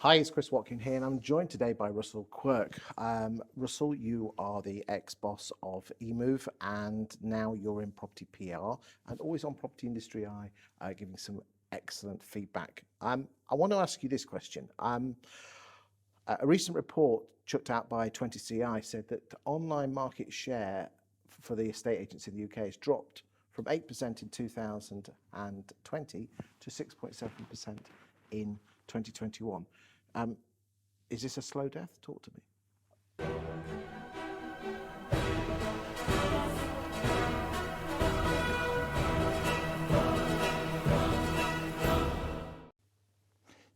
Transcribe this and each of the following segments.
Hi, it's Chris Watkin here, and I'm joined today by Russell Quirk. Russell, you are the ex-boss of eMove, and now you're in property PR and always on Property Industry Eye, giving some excellent feedback. I want to ask you this question. A recent report chucked out by 20CI said that the online market share for the estate agents in the UK has dropped from 8% in 2020 to 6.7% in 2021. Is this a slow death? Talk to me.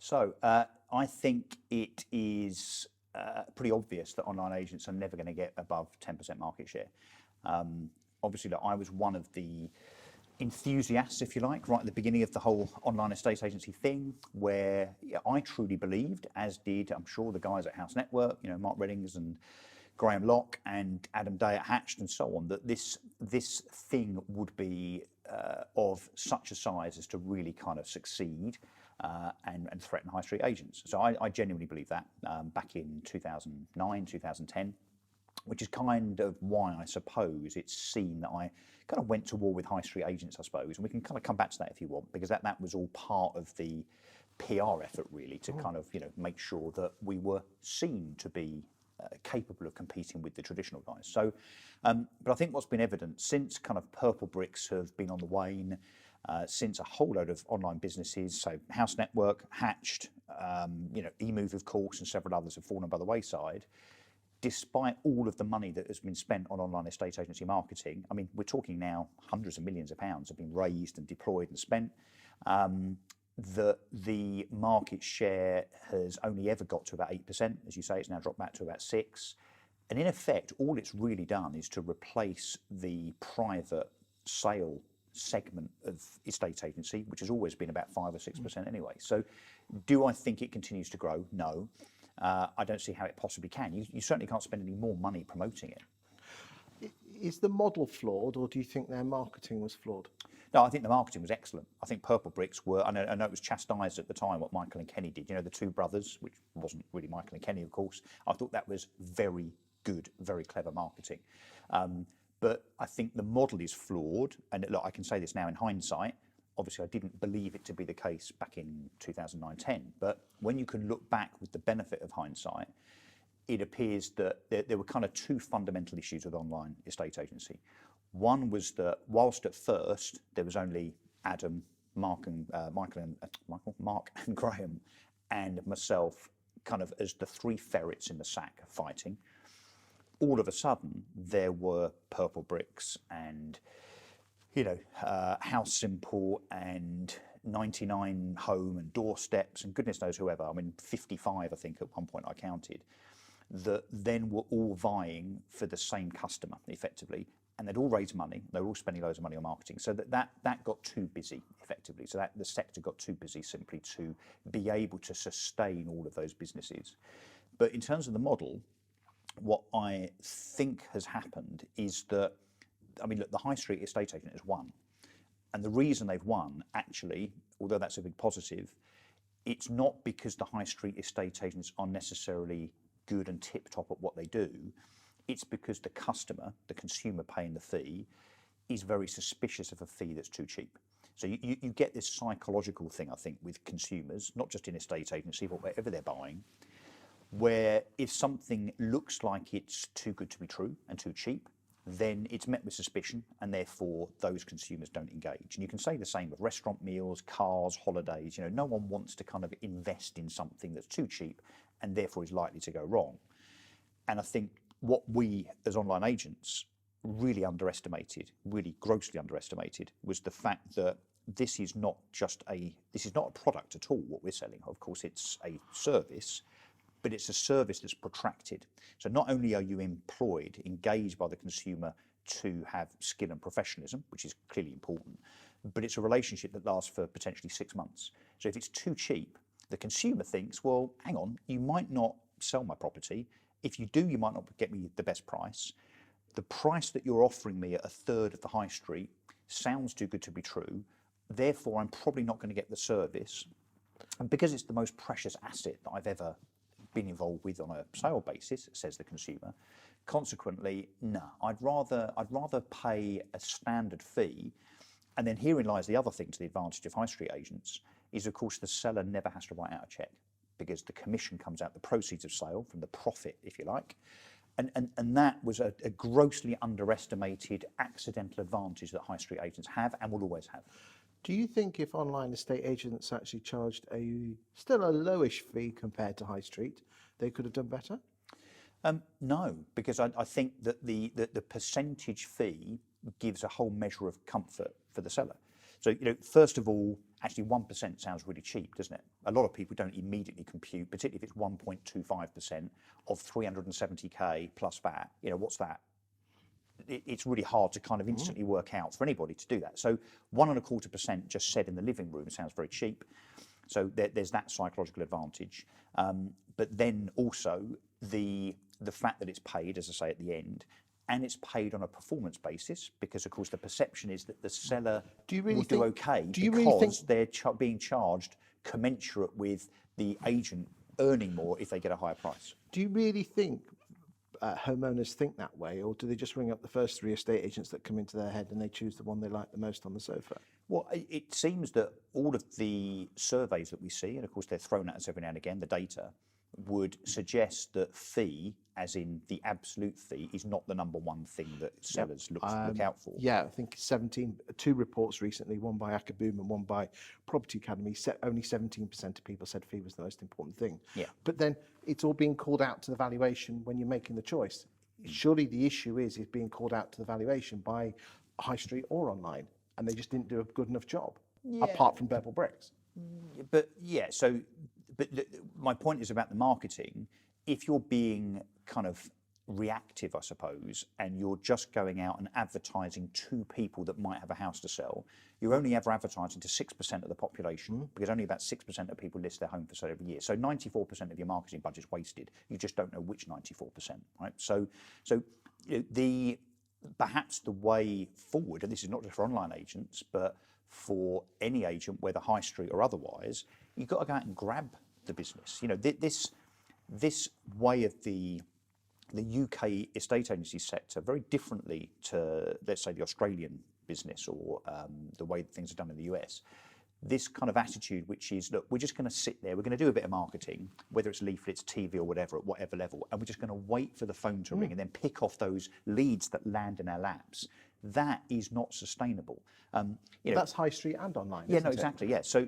So I think it is pretty obvious that online agents are never going to get above 10% market share. Obviously, I was one of the enthusiasts, if you like, right at the beginning of the whole online estate agency thing, where I truly believed, as did, I'm sure, the guys at House Network, Mark Reddings and Graham Locke and Adam Day at Hatched and so on, that this thing would be of such a size as to really kind of succeed and threaten high street agents. So I genuinely believe that back in 2009, 2010. Which is kind of why I suppose it's seen that I kind of went to war with high street agents, I suppose, and we can kind of come back to that if you want, because that was all part of the PR effort really to kind of make sure that we were seen to be capable of competing with the traditional guys. So, but I think what's been evident since kind of purple bricks have been on the wane, since a whole load of online businesses, so House Network, Hatched, eMove of course, and several others have fallen by the wayside. Despite all of the money that has been spent on online estate agency marketing, I mean, we're talking now hundreds of millions of pounds have been raised and deployed and spent. The market share has only ever got to about 8%. As you say, it's now dropped back to about 6%. And in effect, all it's really done is to replace the private sale segment of estate agency, which has always been about 5 or 6% anyway. So do I think it continues to grow? No. I don't see how it possibly can. You certainly can't spend any more money promoting it. Is the model flawed, or do you think their marketing was flawed? No, I think the marketing was excellent. I think Purple Bricks were, I know it was chastised at the time what Michael and Kenny did, the two brothers, which wasn't really Michael and Kenny, of course. I thought that was very good, very clever marketing. But I think the model is flawed, and look, I can say this now in hindsight. Obviously, I didn't believe it to be the case back in 2009-10, but when you can look back with the benefit of hindsight, it appears that there were kind of two fundamental issues with online estate agency. One was that whilst at first there was only Adam, Mark and Graham and myself kind of as the three ferrets in the sack fighting, all of a sudden there were Purple Bricks and House Simple and 99 Home and Doorsteps and goodness knows whoever. I mean, 55, I think, at one point I counted, that then were all vying for the same customer, effectively. And they'd all raised money. They were all spending loads of money on marketing. So that got too busy, effectively. So that the sector got too busy simply to be able to sustain all of those businesses. But in terms of the model, what I think has happened is that, I mean, look, the high street estate agent has won. And the reason they've won, actually, although that's a big positive, it's not because the high street estate agents are necessarily good and tip-top at what they do. It's because the customer, the consumer paying the fee, is very suspicious of a fee that's too cheap. So you get this psychological thing, I think, with consumers, not just in estate agency, but wherever they're buying, where if something looks like it's too good to be true and too cheap, then it's met with suspicion, and therefore those consumers don't engage. And you can say the same with restaurant meals, cars, holidays. No one wants to kind of invest in something that's too cheap and therefore is likely to go wrong. And I think what we as online agents really underestimated, really grossly underestimated, was the fact that this is not a product at all, what we're selling. Of course, it's a service, but it's a service that's protracted. So not only are you employed, engaged by the consumer to have skill and professionalism, which is clearly important, but it's a relationship that lasts for potentially 6 months. So if it's too cheap, the consumer thinks, well, hang on, you might not sell my property. If you do, you might not get me the best price. The price that you're offering me at a third of the high street sounds too good to be true. Therefore, I'm probably not going to get the service. And because it's the most precious asset that I've ever been involved with on a sale basis, says the consumer, consequently, no, I'd rather pay a standard fee. And then herein lies the other thing to the advantage of high street agents is, of course, the seller never has to write out a cheque because the commission comes out the proceeds of sale from the profit, if you like. And that was a grossly underestimated accidental advantage that high street agents have and will always have. Do you think if online estate agents actually charged still a lowish fee compared to high street, they could have done better? No, because I think that the percentage fee gives a whole measure of comfort for the seller. So, first of all, actually 1% sounds really cheap, doesn't it? A lot of people don't immediately compute, particularly if it's 1.25% of 370k plus VAT. What's that? It's really hard to kind of instantly work out for anybody to do that. So 1.25% just said in the living room sounds very cheap. So there's that psychological advantage. But then also the fact that it's paid, as I say, at the end, and it's paid on a performance basis because, of course, the perception is that the seller will do okay because they're being charged commensurate with the agent earning more if they get a higher price. Do you really think homeowners think that way, or do they just ring up the first 3 estate agents that come into their head and they choose the one they like the most on the sofa? Well, it seems that all of the surveys that we see, and of course they're thrown at us every now and again, the data, would suggest that fee, as in the absolute fee, is not the number one thing that sellers look out for. Yeah, I think 2 reports recently, one by Akaboom and one by Property Academy, only 17% of people said fee was the most important thing. Yeah. But then it's all being called out to the valuation when you're making the choice. Surely the issue is being called out to the valuation by high street or online, and they just didn't do a good enough job, apart from Bevel Bricks. But my point is about the marketing. If you're being kind of reactive, I suppose, and you're just going out and advertising to people that might have a house to sell, you're only ever advertising to 6% of the population because only about 6% of people list their home for sale every year. So 94% of your marketing budget's wasted. You just don't know which 94%, right? So perhaps the way forward, and this is not just for online agents, but for any agent, whether high street or otherwise, you've got to go out and grab the business. This way of the UK estate agency sector, very differently to, let's say, the Australian business or the way that things are done in the US, this kind of attitude, which is, look, we're just going to sit there, we're going to do a bit of marketing, whether it's leaflets, TV or whatever, at whatever level, and we're just going to wait for the phone to ring and then pick off those leads that land in our laps. That is not sustainable. That's high street and online. Yeah, no, exactly. Yeah. So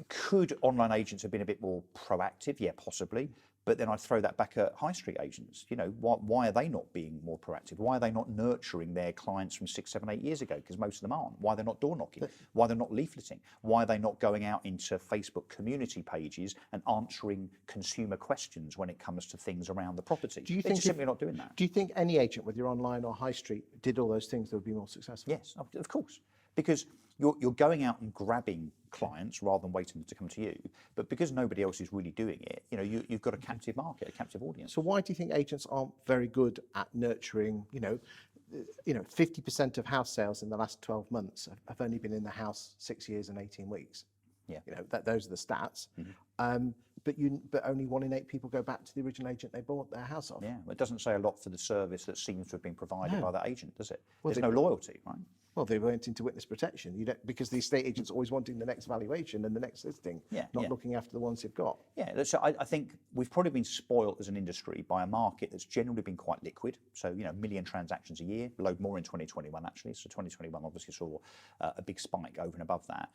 could online agents have been a bit more proactive? Yeah, possibly. But then I'd throw that back at high street agents. Why are they not being more proactive? Why are they not nurturing their clients from 6, 7, 8 years ago? Because most of them aren't. Why they're not door knocking? Why they're not leafleting? Why are they not going out into Facebook community pages and answering consumer questions when it comes to things around the property? They're just simply not doing that. Do you think any agent, whether you're online or high street, did all those things, they would be more successful? Yes, of course. Because you're going out and grabbing clients rather than waiting to come to you. But because nobody else is really doing it, you've got a captive market, a captive audience. So why do you think agents aren't very good at nurturing? 50% of house sales in the last 12 months have only been in the house 6 years and 18 weeks. Yeah. Those are the stats. But only 1 in 8 people go back to the original agent they bought their house off. Yeah, it doesn't say a lot for the service that seems to have been provided by that agent, does it? Well, there's no loyalty, right? Well, they went into witness protection. Because the estate agent's always wanting the next valuation and the next listing, not looking after the ones they've got. Yeah, so I think we've probably been spoilt as an industry by a market that's generally been quite liquid. So, 1 million transactions a year, load more in 2021 actually. So 2021 obviously saw a big spike over and above that.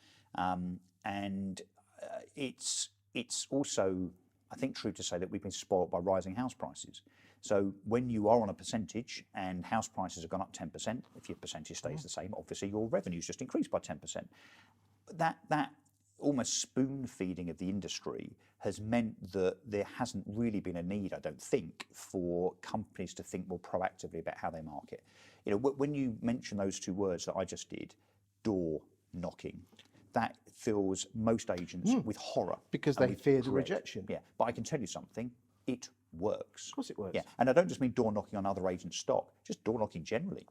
It's also, I think, true to say that we've been spoilt by rising house prices. So when you are on a percentage and house prices have gone up 10%, if your percentage stays the same, obviously your revenue's just increased by 10%. That almost spoon feeding of the industry has meant that there hasn't really been a need, I don't think, for companies to think more proactively about how they market. When you mention those 2 words that I just did, door knocking, that fills most agents with horror. Because they fear the rejection. Yeah, but I can tell you something, it works. Of course it works. Yeah, and I don't just mean door knocking on other agents' stock, just door knocking generally,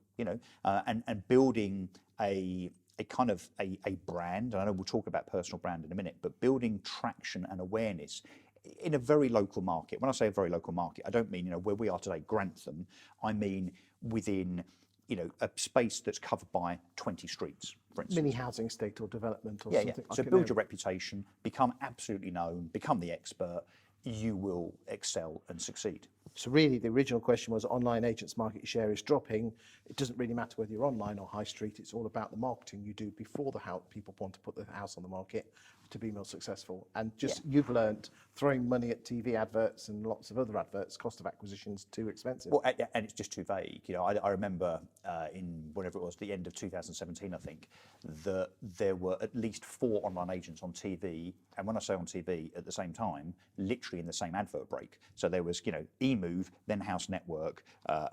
and building a a kind of a brand, and I know we'll talk about personal brand in a minute, but building traction and awareness in a very local market. When I say a very local market, I don't mean, where we are today, Grantham. I mean within, a space that's covered by 20 streets, for instance. Mini housing estate or development or Yeah, something like so an build area. your reputation, become absolutely known, become the expert, you will excel and succeed. So really the original question was online agents market share is dropping. It doesn't really matter whether you're online or high street. It's all about the marketing you do before the house, people want to put the house on the market to be more successful. And just you've learnt throwing money at TV adverts and lots of other adverts, cost of acquisition is too expensive. Well, and it's just too vague. I remember in whatever it was, the end of 2017, I think, that there were at least 4 online agents on TV. And when I say on TV, at the same time, literally in the same advert break. So there was, eMove, then House Network,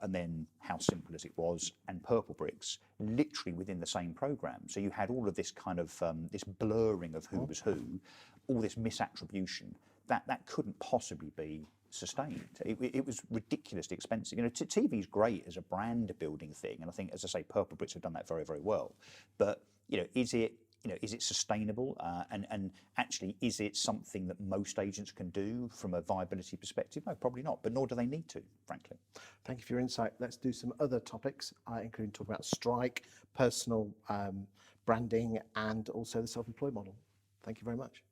and then How Simple As It Was, and Purple Bricks, literally within the same programme. So you had all of this kind of, this blurring of who was who, all this misattribution, that couldn't possibly be sustained. It was ridiculously expensive. TV's great as a brand building thing, and I think, as I say, Purple Bricks have done that very, very well. But is it sustainable? And actually, is it something that most agents can do from a viability perspective? No, probably not. But nor do they need to, frankly. Thank you for your insight. Let's do some other topics, including talking about strike, personal branding, and also the self-employed model. Thank you very much.